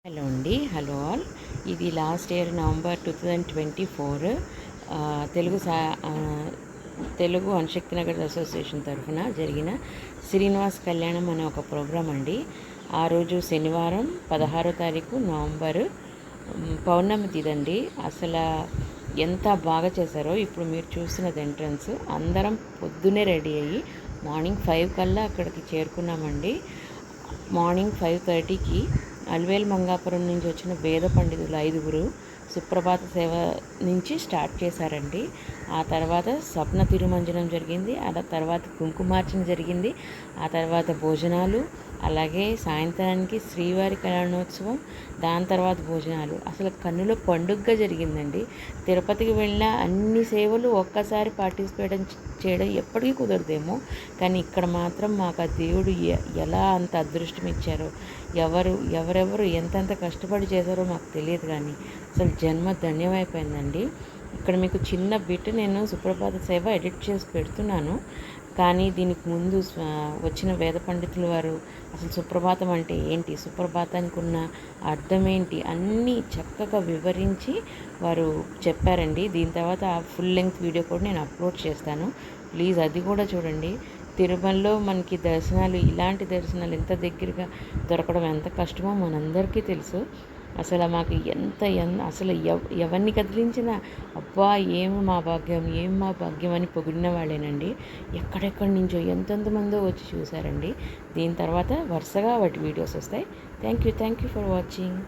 Hello అండి, hello all. ఇది last year November 2024 Telugu Telugu Anushakti Nagar association తరఫున జరిగిన శ్రీనివాస్ కళ్యాణం అనే ఒక ప్రోగ్రాం అండి. ఆ రోజు శనివారం 16వ తారీఖు నవంబరు పౌర్ణమి తిదండి. అసలు ఎంత బాగా చేశారో ఇప్పుడు మీరు చూస్తున్నది ఎంట్రన్స్. అందరం పొద్దునే రెడీ అయ్యి మార్నింగ్ 5 కల్లా అక్కడికి చేరుకున్నామండి. మార్నింగ్ 5:30కి అలివేలు మంగాపురం నుంచి వచ్చిన వేద పండితులు 5గురు సుప్రభాత సేవ నుంచి స్టార్ట్ చేశారండి. ఆ తర్వాత స్వప్న తిరుమంజనం జరిగింది. ఆ తర్వాత కుంకుమార్చన జరిగింది. ఆ తర్వాత భోజనాలు, అలాగే సాయంత్రానికి శ్రీవారి కళ్యాణోత్సవం, దాని తర్వాత భోజనాలు. అసలు కన్నుల పండుగగా జరిగిందండి. తిరుపతికి వెళ్ళిన అన్ని సేవలు ఒక్కసారి పార్టిసిపేట్ చేయడం ఎప్పటికీ కుదరదేమో, కానీ ఇక్కడ మాత్రం మాకు ఆ దేవుడు ఎలా అంత అదృష్టం ఇచ్చారో, ఎవరెవరు ఎంతెంత కష్టపడి చేశారో మాకు తెలియదు, కానీ అసలు జన్మ ధన్యమైపోయిందండి. ఇక్కడ మీకు చిన్న బిట్ నేను సుప్రభాత సేవ ఎడిట్ చేసి పెడుతున్నాను, కానీ దీనికి ముందు వచ్చిన వేద పండితుల వారు అసలు సుప్రభాతం అంటే ఏంటి, సుప్రభాతానికి ఉన్న అర్థం ఏంటి అన్నీ చక్కగా వివరించి వారు చెప్పారండి. దీని తర్వాత ఆ ఫుల్ లెంగ్త్ వీడియో కూడా నేను అప్లోడ్ చేస్తాను, ప్లీజ్ అది కూడా చూడండి. తిరుమలలో మనకి దర్శనాలు, ఇలాంటి దర్శనాలు ఎంత దగ్గరగా దొరకడం ఎంత కష్టమో మనందరికీ తెలుసు. అసలు మాకు అసలు ఎవరిని కదిలించినా అబ్బా ఏమి మా భాగ్యం అని పొగిడిన వాళ్ళేనండి. ఎక్కడెక్కడి నుంచో ఎంతెంతమందో వచ్చి చూశారండి. దీని తర్వాత వరుసగా వాటి వీడియోస్ వస్తాయి. Thank you for watching.